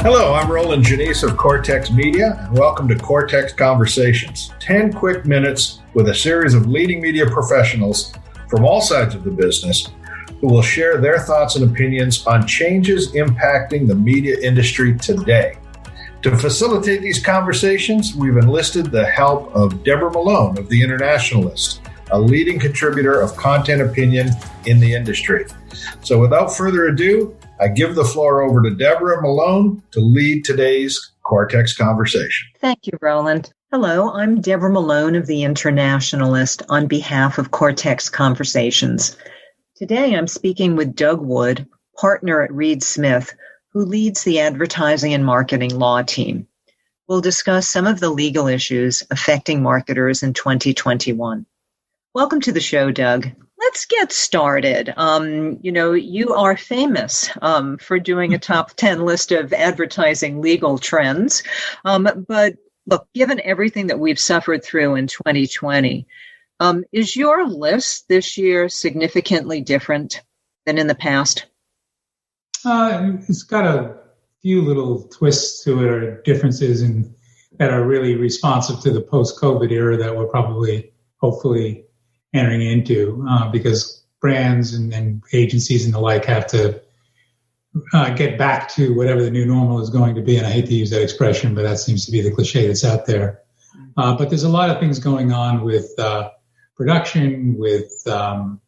Hello, I'm Roland Janice of Cortex Media, and welcome to Cortex Conversations. 10 quick minutes with a series of leading media professionals from all sides of the business who will share their thoughts and opinions on changes impacting the media industry today. To facilitate these conversations, we've enlisted the help of Deborah Malone of The Internationalist, a leading contributor of content opinion in the industry. So without further ado, I give the floor over to Deborah Malone to lead today's Cortex conversation. Thank you, Roland. Hello, I'm Deborah Malone of The Internationalist on behalf of Cortex Conversations. Today I'm speaking with Doug Wood, partner at Reed Smith, who leads the advertising and marketing law team. We'll discuss some of the legal issues affecting marketers in 2021. Welcome to the show, Doug. Let's get started. You are famous for doing a top 10 list of advertising legal trends. But look, given everything that we've suffered through in 2020, is your list this year significantly different than in the past? It's got a few little twists to it or differences that are really responsive to the post-COVID era that we're probably, hopefully, entering into because brands and agencies and the like have to get back to whatever the new normal is going to be. And I hate to use that expression, but that seems to be the cliche that's out there. But there's a lot of things going on with production, with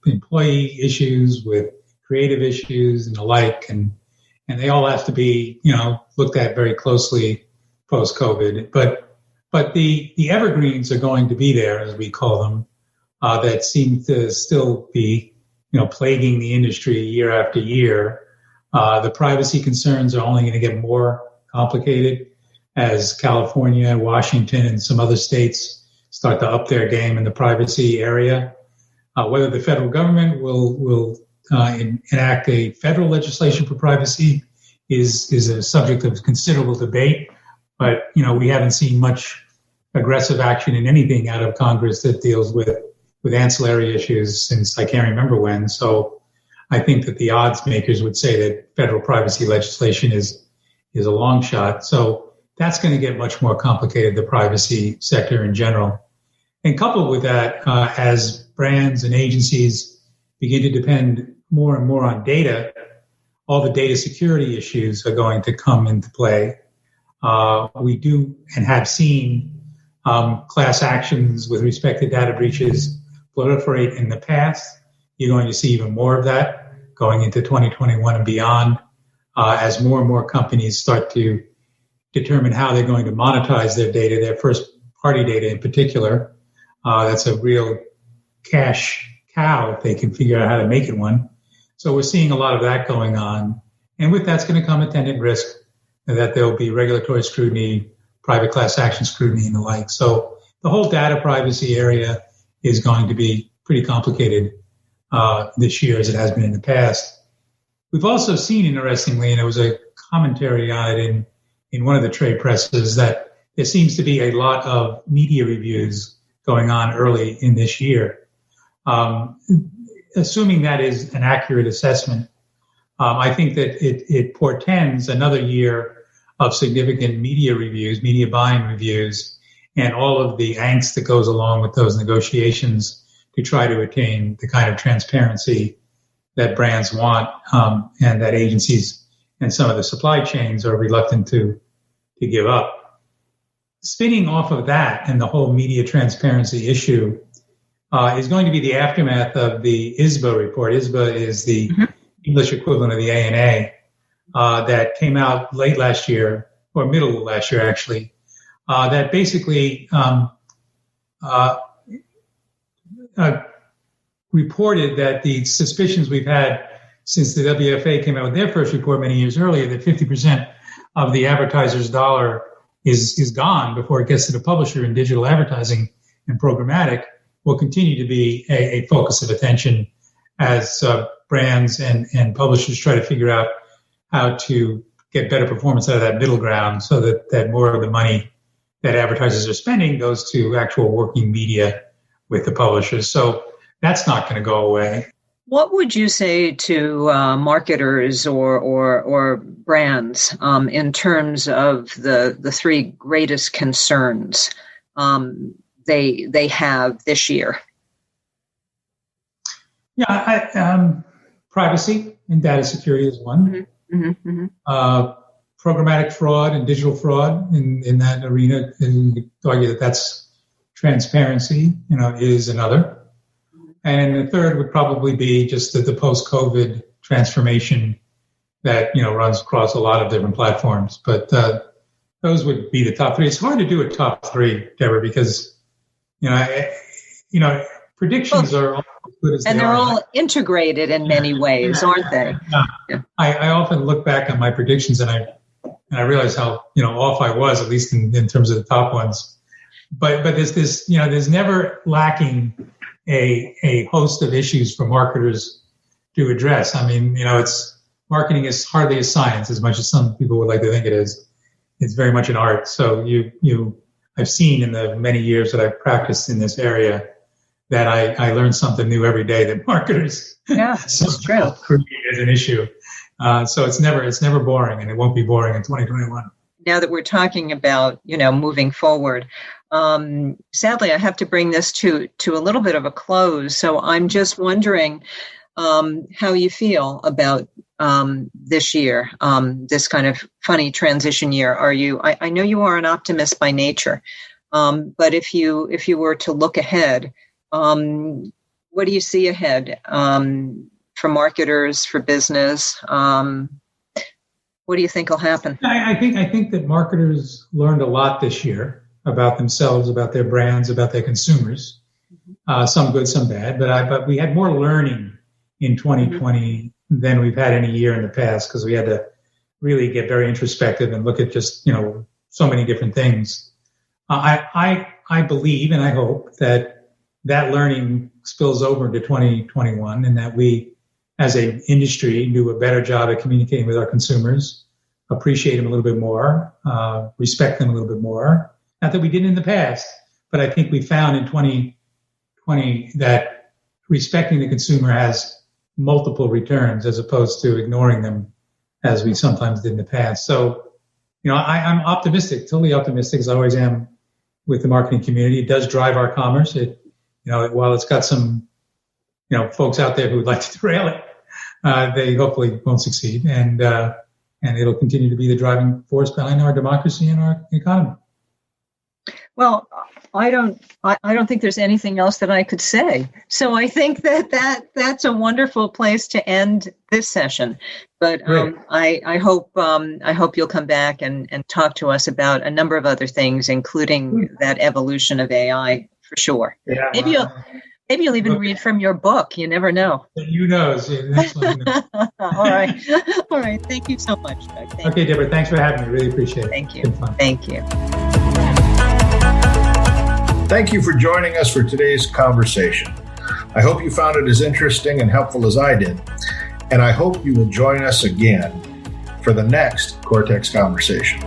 employee issues, with creative issues and the like. And they all have to be, looked at very closely post-COVID. But the evergreens are going to be there, as we call them, that seem to still be, plaguing the industry year after year. The privacy concerns are only going to get more complicated as California, Washington, and some other states start to up their game in the privacy area. Whether the federal government will enact a federal legislation for privacy is a subject of considerable debate. But, we haven't seen much aggressive action in anything out of Congress that deals with ancillary issues since I can't remember when. So I think that the odds makers would say that federal privacy legislation is a long shot. So that's going to get much more complicated, the privacy sector in general. And coupled with that, as brands and agencies begin to depend more and more on data, all the data security issues are going to come into play. We do and have seen class actions with respect to data breaches proliferate in the past. You're going to see even more of that going into 2021 and beyond as more and more companies start to determine how they're going to monetize their data, their first-party data in particular. That's a real cash cow if they can figure out how to make it one. So we're seeing a lot of that going on. And with that's going to come attendant risk that there'll be regulatory scrutiny, private class action scrutiny, and the like. So the whole data privacy area is going to be pretty complicated this year as it has been in the past. We've also seen, interestingly, and there was a commentary on it in one of the trade presses, that there seems to be a lot of media reviews going on early in this year. Assuming that is an accurate assessment, I think that it portends another year of significant media reviews, media buying reviews, and all of the angst that goes along with those negotiations to try to attain the kind of transparency that brands want and that agencies and some of the supply chains are reluctant to give up. Spinning off of that and the whole media transparency issue is going to be the aftermath of the ISBA report. ISBA is the English equivalent of the ANA that came out late last year, or middle of last year, actually, that basically reported that the suspicions we've had since the WFA came out with their first report many years earlier, that 50% of the advertiser's dollar is gone before it gets to the publisher in digital advertising and programmatic, will continue to be a focus of attention as brands and publishers try to figure out how to get better performance out of that middle ground so that more of the money that advertisers are spending goes to actual working media with the publishers. So that's not going to go away. What would you say to marketers or brands in terms of the three greatest concerns they have this year? Yeah, privacy and data security is one. Mm-hmm. Mm-hmm. Programmatic fraud and digital fraud in that arena, and you could argue that that's transparency, is another. And the third would probably be just the post-COVID transformation that, runs across a lot of different platforms. But those would be the top three. It's hard to do a top three, Deborah, because, predictions are all as good as and they they're are. all integrated in many ways, aren't they? Yeah. I often look back on my predictions and I realize how, off I was, at least in terms of the top ones. But there's never lacking a host of issues for marketers to address. I mean, marketing is hardly a science as much as some people would like to think it is. It's very much an art. So I've seen in the many years that I've practiced in this area that I learn something new every day that marketers that's true. create as an issue. So it's never boring, and it won't be boring in 2021. Now that we're talking about, moving forward, sadly, I have to bring this to a little bit of a close. So I'm just wondering how you feel about this year, this kind of funny transition year. Are you? I know you are an optimist by nature, but if you were to look ahead, what do you see ahead for marketers, for business? What do you think will happen? I think that marketers learned a lot this year about themselves, about their brands, about their consumers. Some good, some bad. But we had more learning in 2020 than we've had any year in the past, because we had to really get very introspective and look at just so many different things. I believe and I hope that learning spills over into 2021, and that we, as an industry, do a better job at communicating with our consumers, appreciate them a little bit more, respect them a little bit more. Not that we didn't in the past, but I think we found in 2020 that respecting the consumer has multiple returns as opposed to ignoring them as we sometimes did in the past. So, I'm optimistic, totally optimistic, as I always am with the marketing community. It does drive our commerce. While it's got some, folks out there who would like to derail it, they hopefully won't succeed, and it'll continue to be the driving force behind our democracy and our economy. Well, I don't think there's anything else that I could say. So I think that's a wonderful place to end this session. But I hope you'll come back and talk to us about a number of other things, including that evolution of AI, for sure. Yeah, maybe you'll even read from your book. You never know. Who knows? All right. Thank you so much, Doug. Okay, Deborah. Thanks for having me. Really appreciate it. Thank you. Thank you. Thank you for joining us for today's conversation. I hope you found it as interesting and helpful as I did, and I hope you will join us again for the next Cortex Conversation.